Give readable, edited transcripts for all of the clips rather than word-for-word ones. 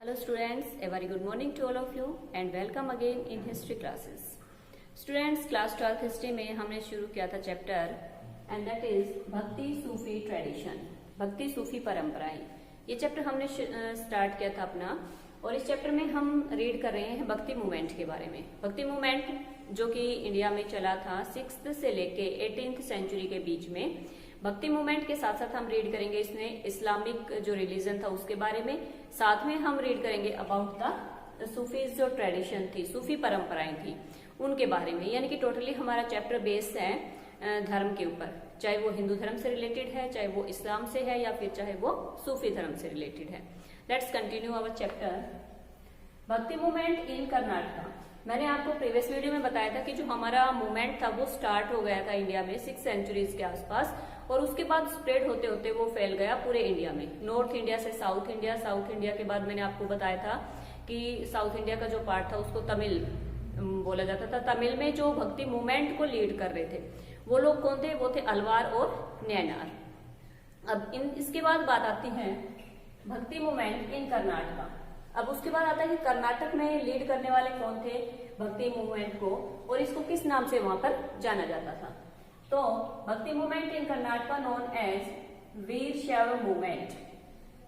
Hello students, a very good morning to all of you and welcome again in history classes. Students, class 12th history में हमने शुरू किया था chapter and that is भक्ति सूफी tradition, भक्ति सूफी परंपराएं। ये चैप्टर हमने स्टार्ट किया था अपना और इस चैप्टर में हम रीड कर रहे हैं भक्ति मूवमेंट के बारे में। भक्ति मूवमेंट जो कि इंडिया में चला था 6th से लेके 18th सेंचुरी के बीच में। भक्ति मूवमेंट के साथ साथ हम रीड करेंगे इसमें इस्लामिक जो रिलीजन था उसके बारे में, साथ में हम रीड करेंगे अबाउट द सूफीज जो ट्रेडिशन थी, सूफी परंपराएं थी उनके बारे में। यानी कि टोटली हमारा चैप्टर बेस्ड है धर्म के ऊपर, चाहे वो हिंदू धर्म से रिलेटेड है, चाहे वो इस्लाम से है या फिर चाहे वो सूफी धर्म से रिलेटेड है। लेट्स कंटिन्यू अवर चैप्टर भक्ति मूवमेंट इन कर्नाटका। मैंने आपको प्रीवियस वीडियो में बताया था कि जो हमारा मूवमेंट था वो स्टार्ट हो गया था इंडिया में 6 सेंचुरीज के आसपास और उसके बाद स्प्रेड होते होते वो फैल गया पूरे इंडिया में, नॉर्थ इंडिया से साउथ इंडिया, साउथ इंडिया के बाद मैंने आपको बताया था कि साउथ इंडिया का जो पार्ट था उसको तमिल बोला जाता था। तमिल में जो भक्ति मूवमेंट को लीड कर रहे थे वो लोग कौन थे? वो थे अलवार और नैनार। अब इसके बाद बात आती है भक्ति मूवमेंट इन कर्नाटका। अब उसके बाद आता है कि कर्नाटक में लीड करने वाले कौन थे भक्ति मूवमेंट को और इसको किस नाम से वहां पर जाना जाता था। तो Bhakti movement in Karnataka known as Veera Shaiva movement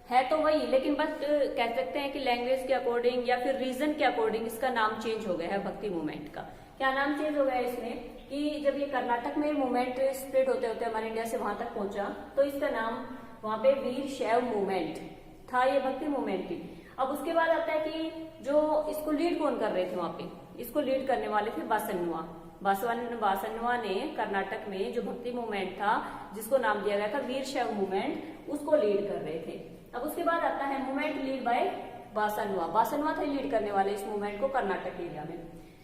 है तो वही, लेकिन बस कह सकते हैं कि लैंग्वेज के अकॉर्डिंग या फिर रीजन के अकॉर्डिंग इसका नाम चेंज हो गया है भक्ति मूवमेंट का। क्या नाम चेंज हो गया है इसमें कि जब ये कर्नाटक में मूवमेंट स्प्रेड होते होते हमारे इंडिया से वहां तक पहुंचा तो इसका नाम वहां पे वीर शैव मूवमेंट था, ये भक्ति मूवमेंट थी। अब उसके बाद आता है कि जो इसको लीड कौन कर रहे थे वहां पे, इसको लीड करने वाले थे बासन्नुआ ने कर्नाटक में जो भक्ति मूवमेंट था जिसको नाम दिया गया था वीर शैव मूवमेंट, उसको लीड कर रहे थे। अब उसके बाद आता है मूवमेंट लीड बाय बासन्नुआ थे लीड करने वाले इस मूवमेंट को कर्नाटक एरिया में।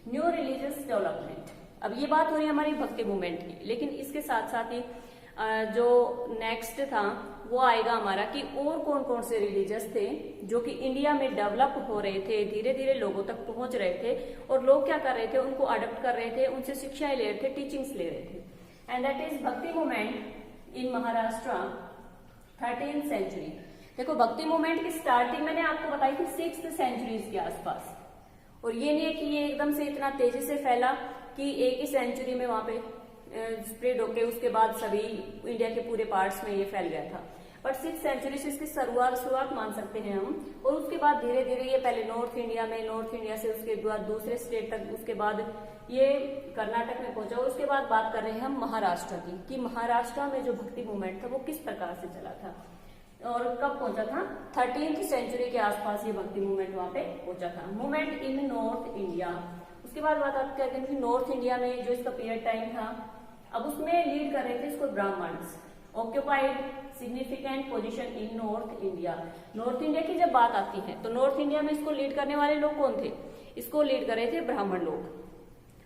न्यू रिलीजियस डेवलपमेंट, अब ये बात हो रही है हमारी भक्ति मूवमेंट की, लेकिन इसके साथ साथ ही जो नेक्स्ट था वो आएगा हमारा कि और कौन कौन से रिलीजियस थे जो कि इंडिया में डेवलप हो रहे थे, धीरे धीरे लोगों तक पहुंच रहे थे और लोग क्या कर रहे थे, उनको अडॉप्ट कर रहे थे, उनसे शिक्षाएं ले रहे थे, टीचिंग्स ले रहे थे। And that is bhakti movement in Maharashtra 13th century. देखो भक्ति मूवमेंट की स्टार्टिंग मैंने आपको बताई थी 6th सेंचुरीज के आसपास, और ये नहीं है कि ये एकदम से इतना तेजी से फैला कि एक ही सेंचुरी में वहां पे स्प्रेड होके उसके बाद सभी इंडिया के पूरे पार्ट्स में ये फैल गया था। बट 6th सेंचुरी से इसकी शुरुआत मान सकते हैं हम, और उसके बाद धीरे धीरे ये पहले नॉर्थ इंडिया से उसके बाद दूसरे स्टेट तक, उसके बाद ये कर्नाटक में पहुंचा और उसके बाद बात कर रहे हैं हम महाराष्ट्र की कि महाराष्ट्र में जो भक्ति मूवमेंट था वो किस प्रकार से चला था और कब पहुंचा था। 13th सेंचुरी के आसपास ये भक्ति मूवमेंट वहां पे पहुंचा था। मूवमेंट इन नॉर्थ इंडिया, उसके बाद बात करते हैं नॉर्थ इंडिया में जो इसका पीरियड टाइम था, अब उसमें लीड कर रहे थे इसको Brahmins, occupied significant position in North India. North India की जब बात आती है तो नॉर्थ इंडिया में इसको लीड करने वाले लोग कौन थे? इसको लीड कर रहे थे ब्राह्मण लोग।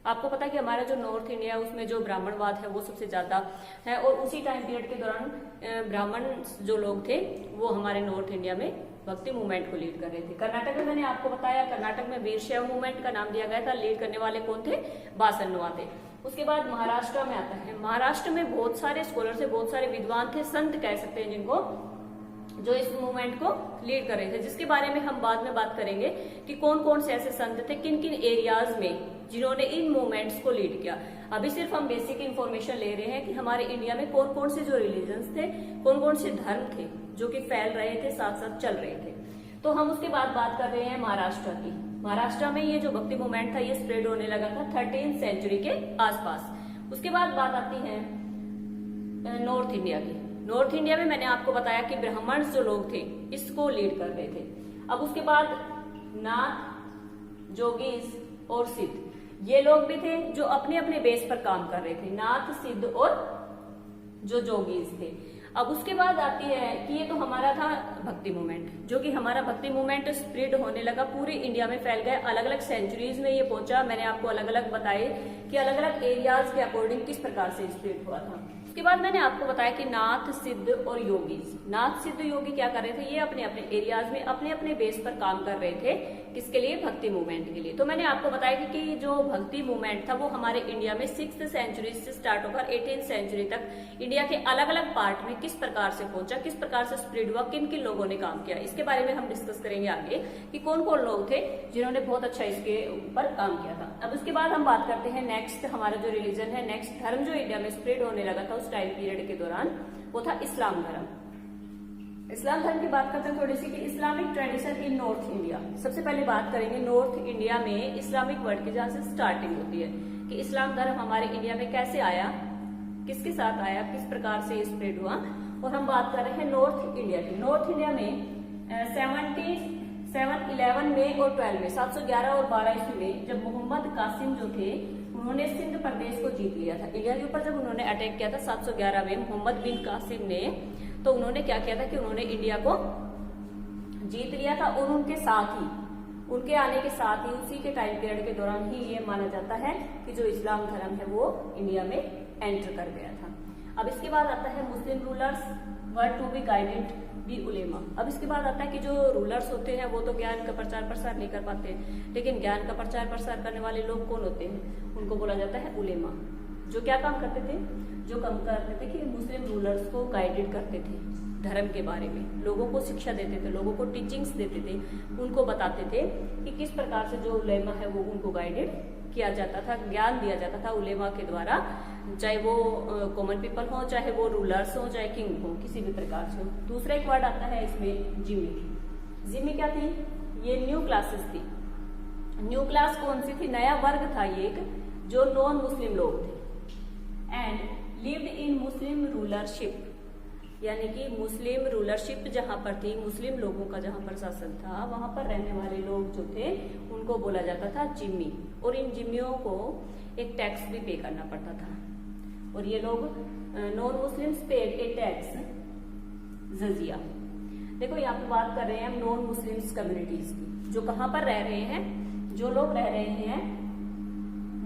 आपको पता है कि हमारा जो नॉर्थ इंडिया उसमें जो ब्राह्मणवाद है वो सबसे ज्यादा है और उसी टाइम पीरियड के दौरान ब्राह्मण जो लोग थे वो हमारे नॉर्थ इंडिया में भक्ति मूवमेंट को लीड कर रहे थे। कर्नाटक में मैंने आपको बताया, कर्नाटक में वीर शैव मूवमेंट का नाम दिया गया था, लीड करने वाले कौन थे? बासन्नुआ थे। उसके बाद महाराष्ट्र में आता है, महाराष्ट्र में बहुत सारे स्कॉलर थे, बहुत सारे विद्वान थे, संत कह सकते हैं जिनको, जो इस मूवमेंट को लीड कर रहे थे, जिसके बारे में हम बाद में बात करेंगे कि कौन कौन से ऐसे संत थे किन किन एरियाज में जिन्होंने इन मूवमेंट्स को लीड किया। अभी सिर्फ हम बेसिक इन्फॉर्मेशन ले रहे हैं कि हमारे इंडिया में कौन कौन से जो रिलीजन्स थे, कौन कौन से धर्म थे जो कि फैल रहे थे, साथ साथ चल रहे थे। तो हम उसके बाद बात कर रहे हैं महाराष्ट्र की। महाराष्ट्र में ये जो भक्ति मूवमेंट था ये स्प्रेड होने लगा था 13th सेंचुरी के आसपास। उसके बाद बात आती है नॉर्थ इंडिया की। नॉर्थ इंडिया में मैंने आपको बताया कि ब्राह्मण जो लोग थे इसको लीड कर रहे थे। अब उसके बाद नाथ, जोगीज और सिद्ध, ये लोग भी थे जो अपने अपने बेस पर काम कर रहे थे, नाथ, सिद्ध और जो जोगीज थे। अब उसके बाद आती है कि ये तो हमारा था भक्ति मूवमेंट, जो कि हमारा भक्ति मूवमेंट स्प्रेड होने लगा, पूरे इंडिया में फैल गया, अलग अलग सेंचुरीज में ये पहुंचा। मैंने आपको अलग अलग बताए कि अलग अलग एरियाज के अकॉर्डिंग किस प्रकार से स्प्रेड हुआ था। उसके बाद मैंने आपको बताया कि नाथ, सिद्ध और योगी। नाथ, सिद्ध, योगी क्या कर रहे थे, ये अपने अपने एरियाज में अपने अपने बेस पर काम कर रहे थे, किसके लिए, भक्ति मूवमेंट के लिए। तो मैंने आपको बताया कि जो भक्ति मूवमेंट था वो हमारे इंडिया में 6th सेंचुरी से स्टार्ट होकर 18th सेंचुरी तक इंडिया के अलग अलग पार्ट में किस प्रकार से पहुंचा, किस प्रकार से स्प्रेड हुआ, किन किन लोगों ने काम किया, इसके बारे में हम डिस्कस करेंगे आगे कि कौन कौन लोग थे जिन्होंने बहुत अच्छा इसके ऊपर काम किया था। अब उसके बाद हम बात करते हैं नेक्स्ट, हमारा जो रिलीजन है, नेक्स्ट धर्म जो इंडिया में स्प्रेड होने लगा था उस टाइम पीरियड के दौरान, वो था इस्लाम धर्म। इस्लाम धर्म की बात करते हैं थोड़ी सी कि Islamic tradition in North India. सबसे पहले बात करेंगे नॉर्थ इंडिया में इस्लामिक वर्ड की, जहां से स्टार्टिंग होती है कि इस्लाम धर्म हमारे इंडिया में कैसे आया, किसके साथ आया, किस प्रकार से ये स्प्रेड हुआ। और हम बात कर रहे हैं नॉर्थ इंडिया की। नॉर्थ इंडिया में 711 में और 12 में 711 और 12 ईस्वी में जब मोहम्मद कासिम जो थे उन्होंने सिंध प्रदेश को जीत लिया था। इंडिया के ऊपर जब उन्होंने अटैक किया था 711 में मोहम्मद बिन कासिम ने, तो उन्होंने क्या किया था कि उन्होंने इंडिया को जीत लिया था। और उनके साथ ही, उनके आने के साथ ही, उसी के टाइम पीरियड के दौरान ही ये माना जाता है कि जो इस्लाम धर्म है वो इंडिया में एंटर कर गया था। अब इसके बाद आता है Muslim rulers were to be guided by ulema. अब इसके बाद आता है कि जो रूलर्स होते हैं वो तो ज्ञान का प्रचार प्रसार नहीं कर पाते, लेकिन ज्ञान का प्रचार प्रसार करने वाले लोग कौन होते हैं, उनको बोला जाता है उलेमा। जो क्या काम करते थे, जो काम करते थे कि मुस्लिम रूलर्स को गाइडेड करते थे धर्म के बारे में, लोगों को शिक्षा देते थे, लोगों को टीचिंग्स देते थे, उनको बताते थे कि किस प्रकार से जो उलेमा है वो उनको गाइडेड किया जाता था, ज्ञान दिया जाता था उलेमा के द्वारा, चाहे वो कॉमन पीपल हो, चाहे वो रूलर्स हो, चाहे किंग हो, किसी भी प्रकार से हो। दूसरा एक वर्ड आता है इसमें जिम्मी। जिम्मी क्या थी, ये न्यू क्लासेस थी। न्यू क्लास कौन सी थी, नया वर्ग था ये एक, जो नॉन मुस्लिम लोग थे and lived in Muslim rulership, यानी कि मुस्लिम रूलरशिप जहां पर थी, मुस्लिम लोगों का जहां पर शासन था, वहां पर रहने वाले लोग जो थे उनको बोला जाता था जिम्मी। और इन जिम्मियों को एक टैक्स भी पे करना पड़ता था, और ये लोग नॉन मुस्लिम्स पेड ए टैक्स जजिया। देखो यहाँ पे बात कर रहे हैं हम नॉन मुस्लिम्स कम्युनिटीज की, जो कहाँ पर रह रहे हैं, जो लोग रह रहे हैं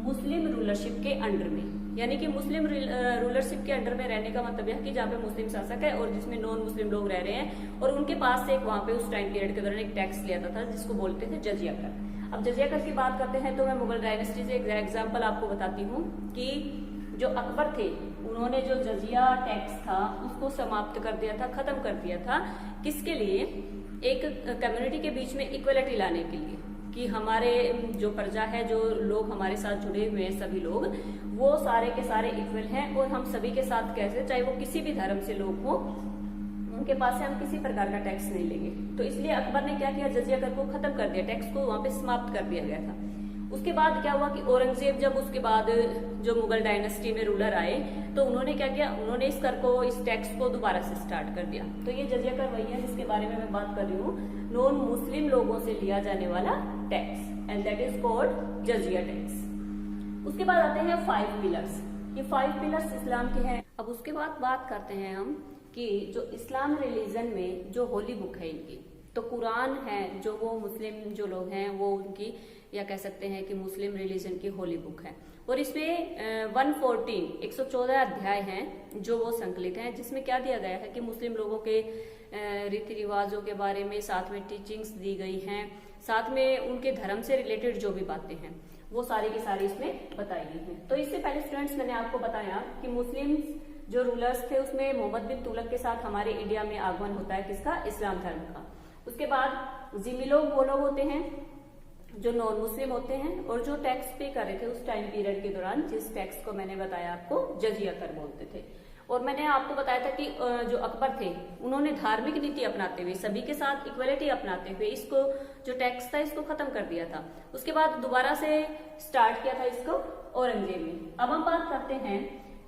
मुस्लिम रूलरशिप के अंडर में, यानी कि मुस्लिम रूलरशिप के अंडर में रहने का मतलब यह कि जहाँ पे मुस्लिम शासक है और जिसमें नॉन मुस्लिम लोग रह रहे हैं, और उनके पास से एक वहां पे उस टाइम पीरियड के दौरान एक टैक्स लिया जाता था जिसको बोलते थे जजिया कर। अब जजिया कर की बात करते हैं तो मैं मुगल डायनेस्टी से एक एग्जाम्पल आपको बताती हूँ कि जो अकबर थे उन्होंने जो जजिया टैक्स था उसको समाप्त कर दिया था, खत्म कर दिया था। किसके लिए, एक कम्युनिटी के बीच में इक्वलिटी लाने के लिए, कि हमारे जो प्रजा है, जो लोग हमारे साथ जुड़े हुए हैं, सभी लोग वो सारे के सारे इक्वल हैं, और हम सभी के साथ कैसे, चाहे वो किसी भी धर्म से लोग हो, उनके पास से हम किसी प्रकार का टैक्स नहीं लेंगे। तो इसलिए अकबर ने क्या किया, जजिया कर को खत्म कर दिया, टैक्स को वहां पे समाप्त कर दिया गया था। उसके बाद क्या हुआ कि औरंगजेब जब उसके बाद जो मुगल डायनेस्टी में रूलर आए तो उन्होंने क्या किया, उन्होंने इस कर को, इस टैक्स को दोबारा से स्टार्ट कर दिया। तो ये जजिया कर वही है जिसके बारे में मैं बात कर रही हूँ, नॉन मुस्लिम लोगों से लिया जाने वाला tax, and that is called jizya tax. उसके बाद आते हैं 5 पिलर्स। ये 5 पिलर्स इस्लाम के हैं। अब उसके बाद बात करते हैं हम कि जो इस्लाम रिलीजन में जो होली बुक है इनकी, तो कुरान है जो वो मुस्लिम जो लोग हैं वो उनकी, या कह सकते हैं कि मुस्लिम रिलीजन की होली बुक है, और इसमें 114 अध्याय हैं जो वो संकलित हैं, जिसमें क्या दिया गया है कि मुस्लिम लोगों के रीति रिवाजों के बारे में, साथ में टीचिंग्स दी गई हैं, साथ में उनके धर्म से रिलेटेड जो भी बातें हैं वो सारी की सारी इसमें बताई गई हैं। तो इससे पहले स्टूडेंट्स मैंने आपको बताया कि मुस्लिम जो रूलर्स थे उसमें मोहम्मद बिन तुगलक के साथ हमारे इंडिया में आगमन होता है किसका, इस्लाम धर्म का। उसके बाद जिम्मी लोग वो लोग होते हैं जो नॉन मुस्लिम होते हैं, और जो टैक्स पे कर रहे थे उस टाइम पीरियड के दौरान, जिस टैक्स को मैंने बताया आपको जजिया कर बोलते थे। और मैंने आपको बताया था कि जो अकबर थे उन्होंने धार्मिक नीति अपनाते हुए, सभी के साथ इक्वलिटी अपनाते हुए इसको जो टैक्स था इसको खत्म कर दिया था। उसके बाद दोबारा से स्टार्ट किया था इसको औरंगजेब ने। अब हम बात करते हैं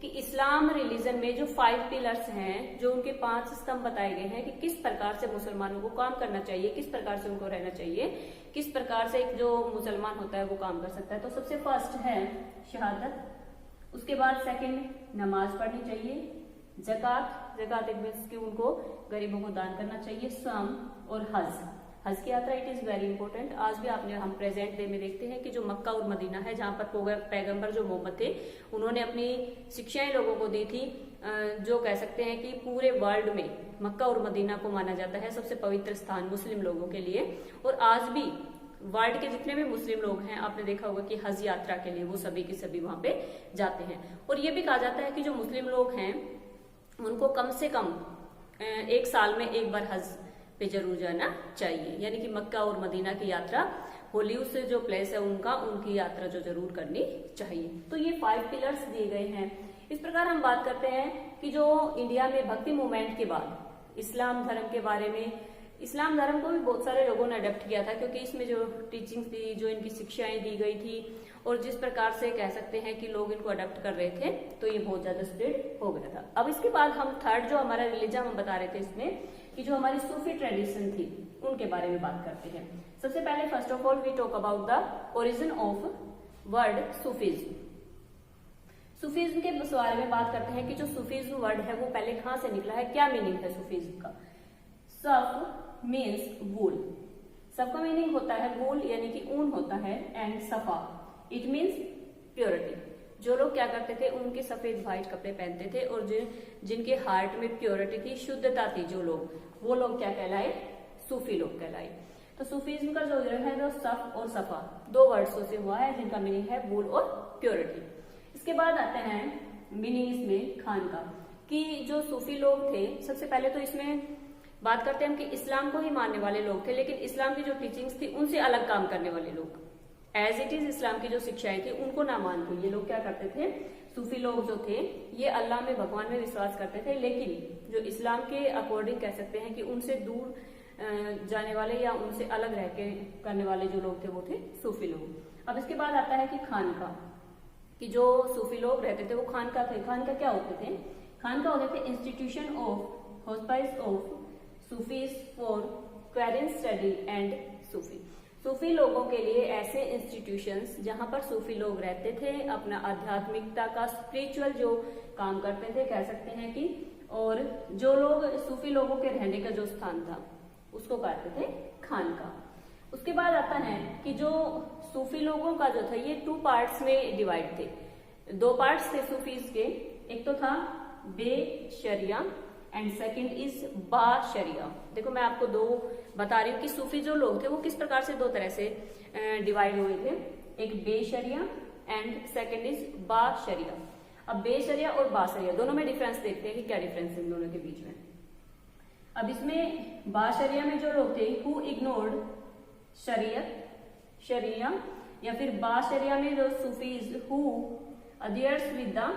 कि इस्लाम रिलीजन में जो 5 पिलर्स हैं, जो उनके 5 स्तंभ बताए गए हैं कि किस प्रकार से मुसलमानों को काम करना चाहिए, किस प्रकार से उनको रहना चाहिए, किस प्रकार से एक जो मुसलमान होता है वो काम कर सकता है। तो सबसे फर्स्ट है शहादत, उसके बाद सेकंड नमाज पढ़नी चाहिए, जकात एक मीन्स कि उनको गरीबों को दान करना चाहिए, सम और हज हज की यात्रा इट इज वेरी इंपॉर्टेंट। आज भी हम प्रेजेंट डे में देखते हैं कि जो मक्का और मदीना है, जहाँ पर पैगंबर जो मोहम्मद थे, उन्होंने अपनी शिक्षाएं लोगों को दी थी, जो कह सकते हैं कि पूरे वर्ल्ड में मक्का और मदीना को माना जाता है सबसे पवित्र स्थान मुस्लिम लोगों के लिए। और आज भी वर्ल्ड के जितने भी मुस्लिम लोग हैं, आपने देखा होगा कि हज यात्रा के लिए वो सभी के सभी वहां पे जाते हैं। और ये भी कहा जाता है कि जो मुस्लिम लोग हैं उनको कम से कम एक साल में एक बार हज पे जरूर जाना चाहिए, यानी कि मक्का और मदीना की यात्रा, होलीवुड से जो प्लेस है उनकी यात्रा जो जरूर करनी चाहिए। तो ये 5 पिलर्स दिए गए हैं। इस प्रकार हम बात करते हैं कि जो इंडिया में भक्ति मूवमेंट के बाद इस्लाम धर्म के बारे में, इस्लाम धर्म को भी बहुत सारे लोगों ने अडॉप्ट किया था, क्योंकि इसमें जो टीचिंग थी, जो इनकी शिक्षाएं दी गई थी, और जिस प्रकार से कह सकते हैं कि लोग इनको अडॉप्ट कर रहे थे, तो ये बहुत ज्यादा स्प्रेड हो गया था। अब इसके बाद हम थर्ड जो हमारा रिलीजन हम बता रहे थे इसमें, कि जो हमारी सूफी ट्रेडिशन थी उनके बारे में बात करते हैं। सबसे पहले first of all we talk about the origin of word Sufism. Sufism के बारे में बात करते हैं कि जो सूफीज्म वर्ड है वो पहले कहाँ से निकला है, क्या मीनिंग है सूफीज्म का। सफ मीन्स वूल, सफ का मीनिंग होता है वूल यानी कि ऊन होता है, एंड सफा इट मीन्स प्योरिटी। जो लोग क्या करते थे, उनके सफेद व्हाइट कपड़े पहनते थे, और जिनके हार्ट में प्योरिटी थी, शुद्धता थी, जो लोग, वो लोग क्या कहलाए, सूफी लोग कहलाए। तो सूफीज्म का जो है वो सफ और सफा 2 वर्ड्सों से हुआ है, जिनका मीनिंग है वूल और प्योरिटी। इसके बाद आते हैं मीनिंग इसमें खान का, कि जो सूफी लोग थे, सबसे पहले तो इसमें बात करते हैं हम कि इस्लाम को ही मानने वाले लोग थे, लेकिन इस्लाम की जो टीचिंग्स थी उनसे अलग काम करने वाले लोग, एज इट इज इस्लाम की जो शिक्षाएं थी उनको ना मानते ये लोग क्या करते थे, सूफी लोग जो थे ये अल्लाह में, भगवान में विश्वास करते थे, लेकिन जो इस्लाम के अकॉर्डिंग कह सकते हैं कि उनसे दूर जाने वाले या उनसे अलग रह के करने वाले जो लोग थे वो थे सूफी लोग। अब इसके बाद आता है कि खान का, कि जो सूफी लोग रहते थे वो खान का थे। खान का क्या होते थे, खान का होते थे institution of hospice of Sufis for Quranic study and Sufi. सूफी लोगों के लिए ऐसे इंस्टीट्यूशंस जहां पर सूफी लोग रहते थे, अपना आध्यात्मिकता का स्पिरिचुअल जो काम करते थे कह सकते हैं कि, और जो लोग सूफी लोगों के रहने का जो स्थान था उसको कहते थे खान का। उसके बाद आता है कि जो सूफी लोगों का जो था ये 2 पार्ट्स में डिवाइड थे, 2 पार्ट्स थे सूफीज के, एक तो था बे शरिया एंड सेकंड इज बा शरिया। देखो मैं आपको 2 बता रही हूँ कि सूफी जो लोग थे वो किस प्रकार से 2 तरह से डिवाइड हुए थे, एक बे शरिया एंड सेकंड इज बा शरिया। अब बे शरिया और बा शरिया दोनों में डिफरेंस देखते हैं कि क्या डिफरेंस है इन दोनों के बीच में। अब इसमें बा शरिया में जो लोग थे हु इग्नोर्ड शरिया, या फिर बा शरिया में जो सूफीज हु अडियर्स विद द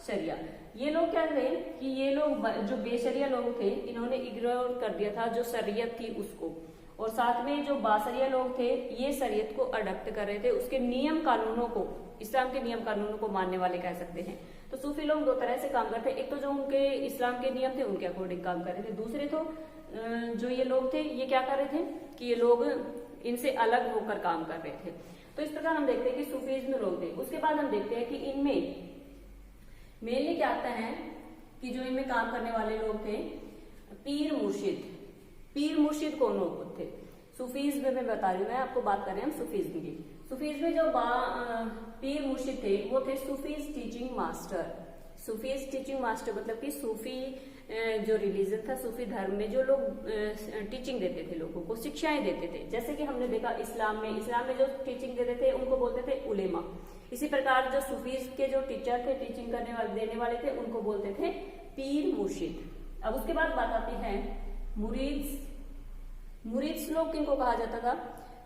शरिया, ये लोग क्या थे कि ये लोग जो बेशरिया लोग थे इन्होंने इग्नोर कर दिया था जो शरीयत थी उसको, और साथ में जो बाशरिया लोग थे ये शरीयत को अडॉप्ट कर रहे थे, उसके नियम कानूनों को, इस्लाम के नियम कानूनों को मानने वाले कह सकते हैं। तो सूफी लोग 2 तरह से काम करते हैं, एक तो जो उनके इस्लाम के नियम थे उनके अकॉर्डिंग काम कर रहे थे, दूसरे तो जो ये लोग थे ये क्या कर रहे थे कि ये लोग इनसे अलग होकर काम कर रहे थे। तो इस प्रकार हम देखते हैं कि सूफीज्म लोग थे। उसके बाद हम देखते हैं कि इनमें मेनली क्या आता है कि जो इनमें काम करने वाले लोग थे पीर मुर्शिद। पीर मुर्शिद कौन लोग थे, सूफीज्म में बता रही हूँ मैं आपको, बात कर रहे हैं हम सूफीज्म की। सूफीज्म में जो पीर मुर्शिद थे वो थे Sufis teaching master. Sufis teaching master मतलब कि सूफी जो रिलीजन था, सूफी धर्म में जो लोग टीचिंग देते थे, लोगों को शिक्षाएं देते थे, जैसे कि हमने देखा इस्लाम में जो टीचिंग देते थे उनको बोलते थे उलेमा। इसी प्रकार जो सूफीज के जो टीचर थे, टीचिंग करने वाले, देने वाले थे, उनको बोलते थे पीर मुर्शिद। अब उसके बाद बात आती है मुरीद्स। मुरीद्स लोग किनको कहा जाता था,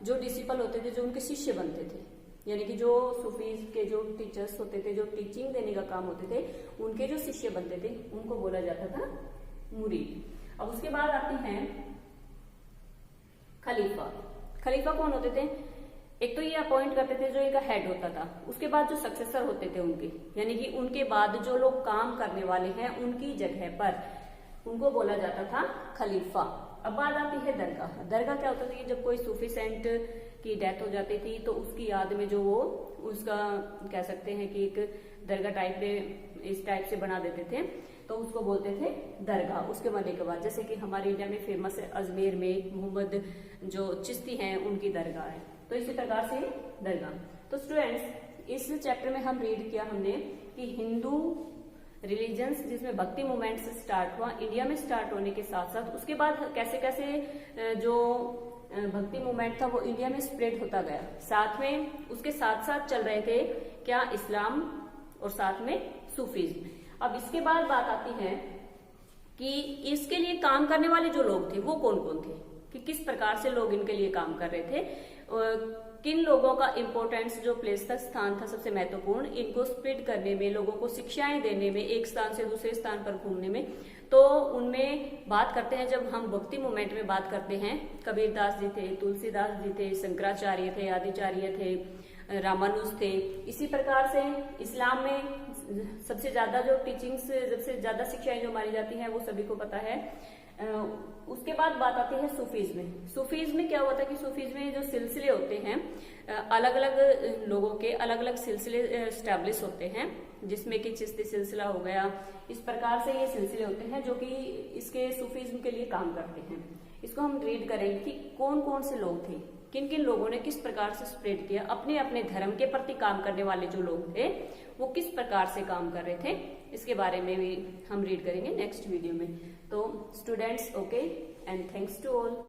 जो डिसिपल होते थे, जो उनके शिष्य बनते थे, यानी कि जो सूफीज के जो टीचर्स होते थे, जो टीचिंग देने का काम होते थे, उनके जो शिष्य बनते थे उनको बोला जाता था मुरीद। अब उसके बाद आती हैं खलीफा। खलीफा कौन होते थे, एक तो ये अपॉइंट करते थे जो इनका हेड होता था, उसके बाद जो सक्सेसर होते थे उनके, यानी कि उनके बाद जो लोग काम करने वाले हैं उनकी जगह पर उनको बोला जाता था खलीफा। अब बात आती है दरगाह। दरगाह क्या होता था कि जब कोई सूफी सेंट की डेथ हो जाती थी तो उसकी याद में जो वो उसका कह सकते हैं कि एक दरगाह टाइप में इस टाइप से बना देते थे, तो उसको बोलते थे दरगाह उसके बनने के बाद। जैसे कि हमारे इंडिया में फेमस है अजमेर में मोहम्मद जो चिश्ती हैं उनकी दरगाह है, तो इसी प्रकार से दरगाह। तो स्टूडेंट्स इस चैप्टर में हम रीड किया हमने कि हिंदू रिलीजन्स जिसमें भक्ति मूवमेंट से स्टार्ट हुआ, इंडिया में स्टार्ट होने के साथ साथ उसके बाद कैसे कैसे जो भक्ति मूवमेंट था वो इंडिया में स्प्रेड होता गया। साथ में उसके साथ साथ चल रहे थे क्या, इस्लाम और साथ में सूफीज्म। अब इसके बाद बात आती है कि इसके लिए काम करने वाले जो लोग थे वो कौन कौन थे, कि किस प्रकार से लोग इनके लिए काम कर रहे थे, किन लोगों का इम्पोर्टेंस जो प्लेस था, स्थान था सबसे महत्वपूर्ण, इनको स्प्रेड करने में, लोगों को शिक्षाएं देने में, एक स्थान से दूसरे स्थान पर घूमने में। तो उनमें बात करते हैं, जब हम भक्ति मूवमेंट में बात करते हैं, कबीरदास जी थे, तुलसीदास जी थे, शंकराचार्य थे, आदिचार्य थे, रामानुज थे। इसी प्रकार से इस्लाम में सबसे ज्यादा जो टीचिंग्स, सबसे ज्यादा शिक्षाएं जो मानी जाती हैं वो सभी को पता है। उसके बाद बात आती है सूफीज्म में। सूफीज्म में क्या हुआ था कि सूफीज्म में जो सिलसिले होते हैं, अलग अलग लोगों के अलग अलग सिलसिले स्टैब्लिश होते हैं, जिसमें कि चिश्ती सिलसिला हो गया, इस प्रकार से ये सिलसिले होते हैं जो कि इसके सूफीज्म के लिए काम करते हैं। इसको हम रीड करेंगे कि कौन कौन से लोग थे, किन किन लोगों ने किस प्रकार से स्प्रेड किया, अपने अपने धर्म के प्रति काम करने वाले जो लोग थे वो किस प्रकार से काम कर रहे थे, इसके बारे में भी हम रीड करेंगे नेक्स्ट वीडियो में। तो students, okay and thanks to all.